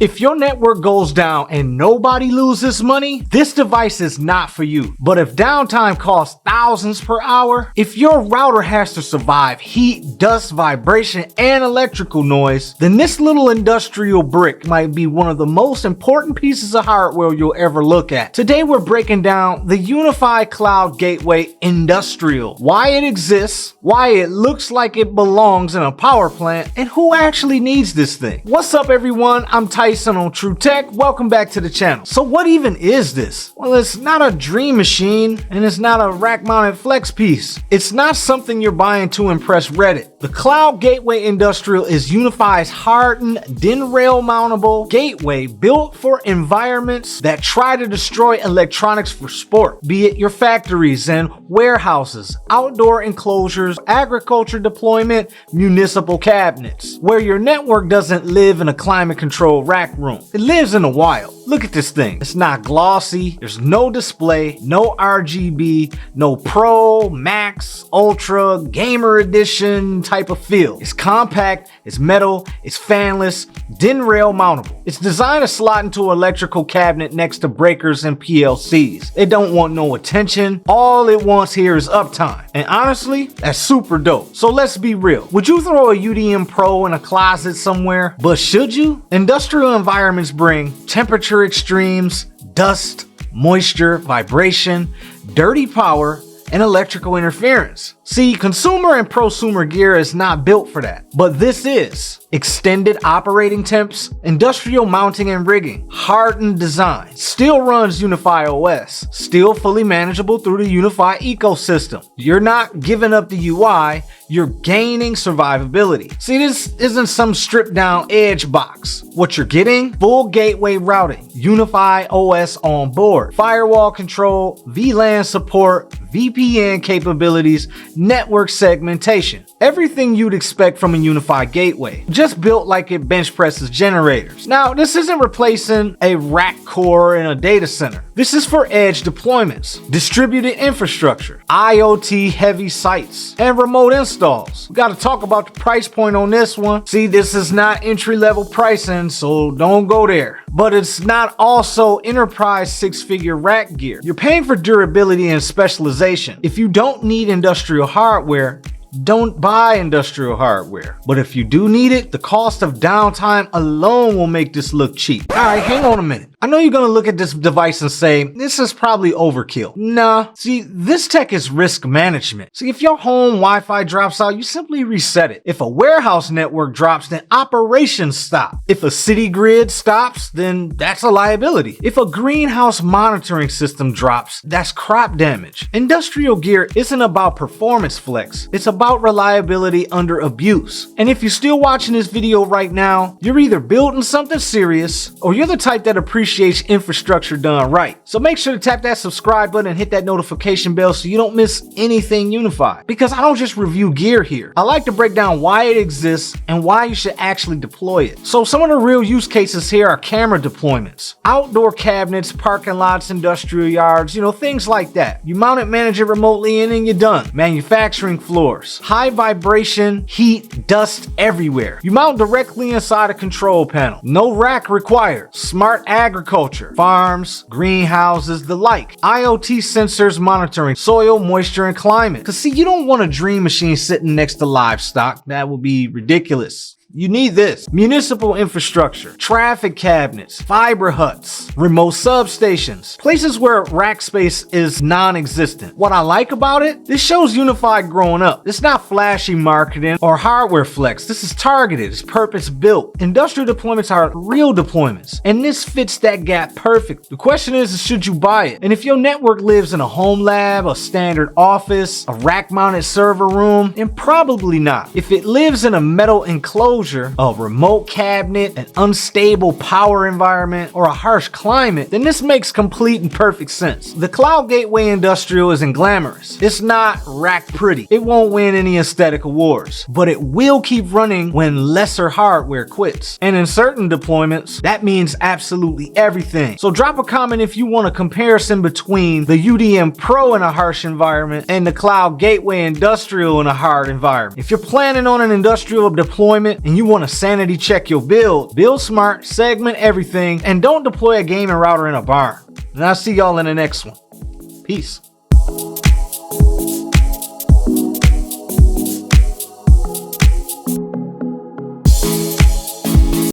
If your network goes down and nobody loses money, this device is not for you. But if downtime costs thousands per hour, if your router has to survive heat, dust, vibration, and electrical noise, then this little industrial brick might be one of the most important pieces of hardware you'll ever look at. Today we're breaking down the UniFi Cloud Gateway Industrial, why it exists, why it looks like it belongs in a power plant, and who actually needs this thing. What's up everyone, I'm Tyson on True Tech. Welcome back to the channel. So what even is this? Well, it's not a dream machine and it's not a rack-mounted flex piece. It's not something you're buying to impress Reddit. The Cloud Gateway Industrial is UniFi's hardened, DIN-rail mountable gateway built for environments that try to destroy electronics for sport, be it your factories and warehouses, outdoor enclosures, agriculture deployment, municipal cabinets, where your network doesn't live in a climate-controlled rack room. It lives in the wild. Look at this thing. It's not glossy. There's no display, no RGB, no Pro, Max, Ultra, Gamer Edition type of feel. It's compact, it's metal, it's fanless, DIN-rail mountable. It's designed to slot into an electrical cabinet next to breakers and PLCs. It don't want no attention. All it wants here is uptime. And honestly, that's super dope. So let's be real. Would you throw a UDM Pro in a closet somewhere? But should you? Industrial environments bring temperature extremes, dust, moisture, vibration, dirty power, and electrical interference. See, consumer and prosumer gear is not built for that, but this is. Extended operating temps, industrial mounting and rigging, hardened design, still runs UniFi OS, still fully manageable through the UniFi ecosystem. You're not giving up the UI, you're gaining survivability. See, this isn't some stripped down edge box. What you're getting? Full gateway routing, UniFi OS on board, firewall control, VLAN support, VPN capabilities, network segmentation. Everything you'd expect from a UniFi gateway, just built like it bench presses generators. Now, this isn't replacing a rack core in a data center. This is for edge deployments, distributed infrastructure, IoT heavy sites, and remote installs. We gotta talk about the price point on this one. See, this is not entry-level pricing, so don't go there. But it's not also enterprise six-figure rack gear. You're paying for durability and specialization. If you don't need industrial hardware, don't buy industrial hardware. But if you do need it, the cost of downtime alone will make this look cheap. All right, hang on a minute. I know you're gonna look at this device and say, this is probably overkill. Nah, see, this tech is risk management. See, if your home Wi-Fi drops out, you simply reset it. If a warehouse network drops, then operations stop. If a city grid stops, then that's a liability. If a greenhouse monitoring system drops, that's crop damage. Industrial gear isn't about performance flex. It's about reliability under abuse. And if you're still watching this video right now, you're either building something serious or you're the type that appreciates infrastructure done right. So make sure to tap that subscribe button and hit that notification bell so you don't miss anything UniFi. Because I don't just review gear here. I like to break down why it exists and why you should actually deploy it. So some of the real use cases here are camera deployments, outdoor cabinets, parking lots, industrial yards, things like that. You mount it, manage it remotely, and then you're done. Manufacturing floors, high vibration, heat, dust everywhere. You mount directly inside a control panel. No rack required. Smart agriculture, farms, greenhouses, the like. IoT sensors monitoring soil, moisture, and climate. Because see, you don't want a dream machine sitting next to livestock. That would be ridiculous. You need this. Municipal infrastructure, traffic cabinets, fiber huts, remote substations, places where rack space is non-existent. What I like about it, this shows UniFi growing up. It's not flashy marketing or hardware flex. This is targeted, it's purpose built. Industrial deployments are real deployments, and this fits that gap perfect. The question is should you buy it? And if your network lives in a home lab, a standard office, a rack-mounted server room, then probably not. If it lives in a metal enclosure, a remote cabinet, an unstable power environment, or a harsh climate, then this makes complete and perfect sense. The Cloud Gateway Industrial isn't glamorous. It's not rack pretty. It won't win any aesthetic awards, but it will keep running when lesser hardware quits. And in certain deployments, that means absolutely everything. So drop a comment if you want a comparison between the UDM Pro in a harsh environment and the Cloud Gateway Industrial in a hard environment. If you're planning on an industrial deployment and and you want to sanity check your build, build smart, segment everything, and don't deploy a gaming router in a barn. And I'll see y'all in the next one. Peace.